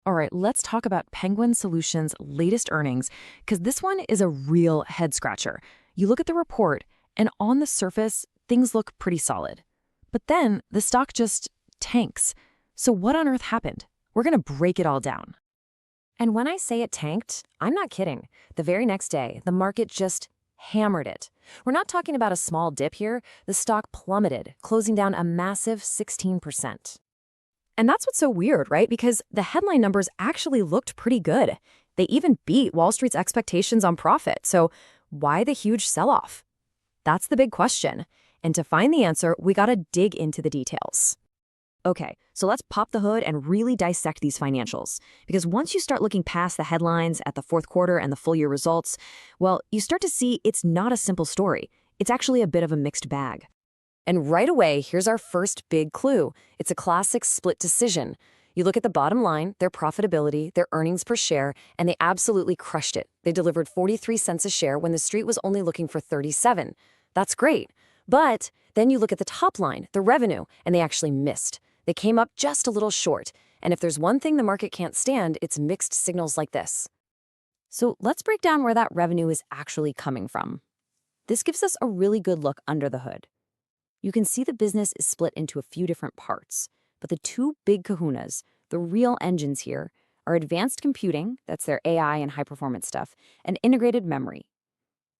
All right, let's talk about Penguin Solutions' latest earnings, because this one is a real head scratcher. You look at the report, and on the surface, things look pretty solid. But then the stock just tanks. So, what on earth happened? We're going to break it all down. And when I say it tanked, I'm not kidding. The very next day, the market just hammered it. We're not talking about a small dip here. The stock plummeted, closing down a massive 16%. And that's what's so weird, right? Because the headline numbers actually looked pretty good. They even beat Wall Street's expectations on profit. So why the huge sell-off? That's the big question. And to find the answer, we gotta dig into the details. Okay, so let's pop the hood and really dissect these financials. Because once you start looking past the headlines at the fourth quarter and the full year results, well, you start to see it's not a simple story. It's actually a bit of a mixed bag. And right away, here's our first big clue. It's a classic split decision. You look at the bottom line, their profitability, their earnings per share, and they absolutely crushed it. They delivered 43 cents a share when the street was only looking for 37. That's great. But then you look at the top line, the revenue, and they actually missed. They came up just a little short. And if there's one thing the market can't stand, it's mixed signals like this. So let's break down where that revenue is actually coming from. This gives us a really good look under the hood. You can see the business is split into a few different parts, but the two big kahunas, the real engines here, are advanced computing, that's their AI and high-performance stuff, and integrated memory.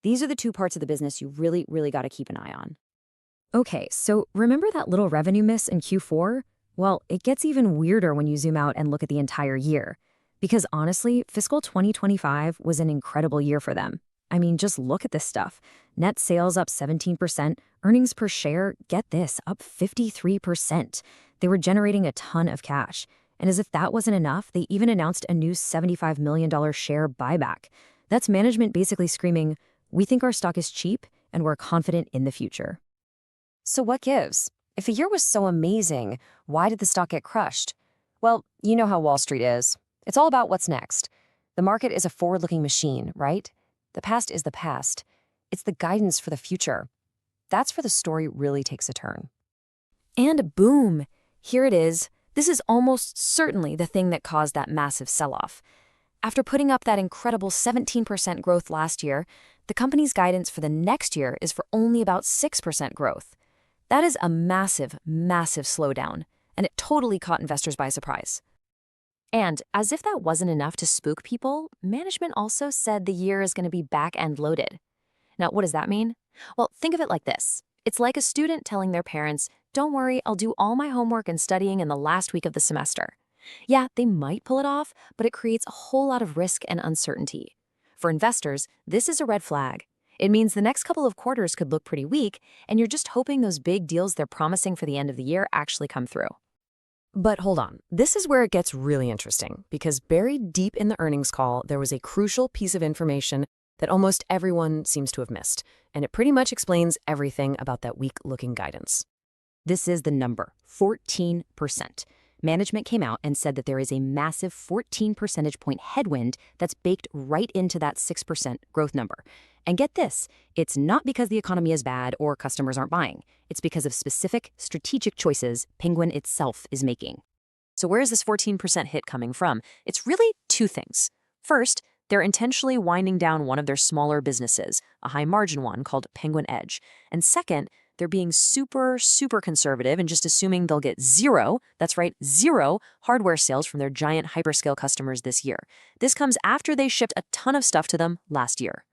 These are the two parts of the business you really got to keep an eye on. Okay, so remember that little revenue miss in Q4? Well, it gets even weirder when you zoom out and look at the entire year. Because honestly, fiscal 2025 was an incredible year for them. I mean, just look at this stuff. Net sales up 17%, earnings per share, get this, up 53%. They were generating a ton of cash. And as if that wasn't enough, they even announced a new $75 million share buyback. That's management basically screaming, "We think our stock is cheap, and we're confident in the future." So what gives? If a year was so amazing, why did the stock get crushed? Well, you know how Wall Street is. It's all about what's next. The market is a forward-looking machine, right? The past is the past. It's the guidance for the future. That's where the story really takes a turn. And boom, here it is. This is almost certainly the thing that caused that massive sell-off. After putting up that incredible 17% growth last year, the company's guidance for the next year is for only about 6% growth. That is a massive slowdown, and it totally caught investors by surprise. And as if that wasn't enough to spook people, management also said the year is going to be back-end-loaded. Now, what does that mean? Well, think of it like this. It's like a student telling their parents, "Don't worry, I'll do all my homework and studying in the last week of the semester." Yeah, they might pull it off, but it creates a whole lot of risk and uncertainty. For investors, this is a red flag. It means the next couple of quarters could look pretty weak, and you're just hoping those big deals they're promising for the end of the year actually come through. But hold on, this is where it gets really interesting, because buried deep in the earnings call, there was a crucial piece of information that almost everyone seems to have missed, and it pretty much explains everything about that weak-looking guidance. This is the number, 14%. Management came out and said that there is a massive 14 percentage point headwind that's baked right into that 6% growth number. And get this, it's not because the economy is bad or customers aren't buying. It's because of specific strategic choices Penguin itself is making. So where is this 14% hit coming from? It's really two things. First, they're intentionally winding down one of their smaller businesses, a high-margin one called Penguin Edge. And second, they're being super conservative and just assuming they'll get zero, that's right, zero hardware sales from their giant hyperscale customers this year. This comes after they shipped a ton of stuff to them last year.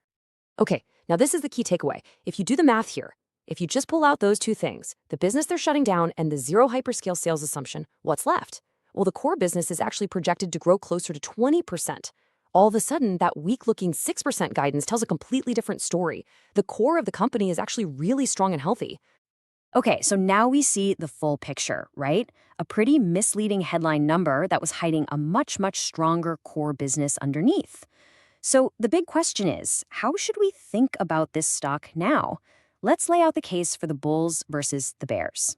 Okay, now this is the key takeaway. If you do the math here, if you just pull out those two things, the business they're shutting down and the zero hyperscale sales assumption, what's left? Well, the core business is actually projected to grow closer to 20%. All of a sudden, that weak-looking 6% guidance tells a completely different story. The core of the company is actually really strong and healthy. Okay, so now we see the full picture, right? A pretty misleading headline number that was hiding a much stronger core business underneath. So the big question is, how should we think about this stock now? Let's lay out the case for the bulls versus the bears.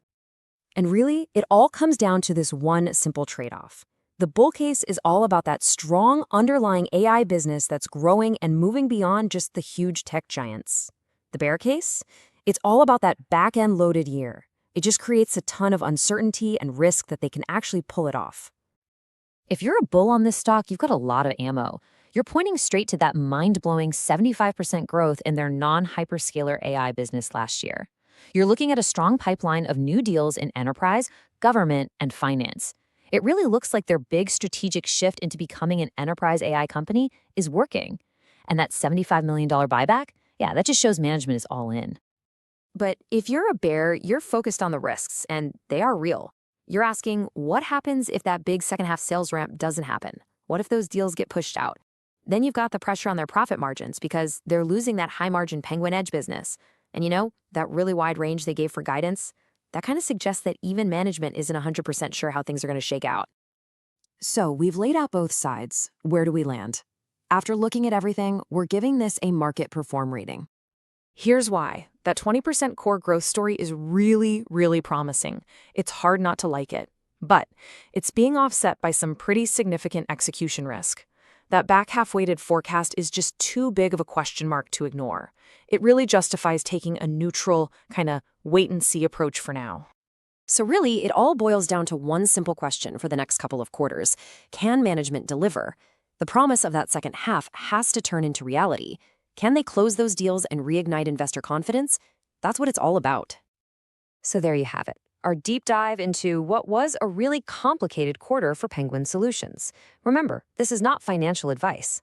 And really, it all comes down to this one simple trade-off. The bull case is all about that strong underlying AI business that's growing and moving beyond just the huge tech giants. The bear case? It's all about that back-end-loaded year. It just creates a ton of uncertainty and risk that they can actually pull it off. If you're a bull on this stock, you've got a lot of ammo. You're pointing straight to that mind-blowing 75% growth in their non-hyperscaler AI business last year. You're looking at a strong pipeline of new deals in enterprise, government, and finance. It really looks like their big strategic shift into becoming an enterprise AI company is working. And that $75 million buyback? Yeah, that just shows management is all in. But if you're a bear, you're focused on the risks, and they are real. You're asking, what happens if that big second half sales ramp doesn't happen? What if those deals get pushed out? Then you've got the pressure on their profit margins because they're losing that high margin Penguin Edge business. And that really wide range they gave for guidance, that kind of suggests that even management isn't 100% sure how things are going to shake out. So we've laid out both sides. Where do we land? After looking at everything, we're giving this a market perform rating. Here's why. That 20% core growth story is really, really promising. It's hard not to like it. But it's being offset by some pretty significant execution risk. That back half-weighted forecast is just too big of a question mark to ignore. It really justifies taking a neutral, kind of wait-and-see approach for now. So really, it all boils down to one simple question for the next couple of quarters. Can management deliver? The promise of that second half has to turn into reality. Can they close those deals and reignite investor confidence? That's what it's all about. So there you have it, our deep dive into what was a really complicated quarter for Penguin Solutions. Remember, this is not financial advice.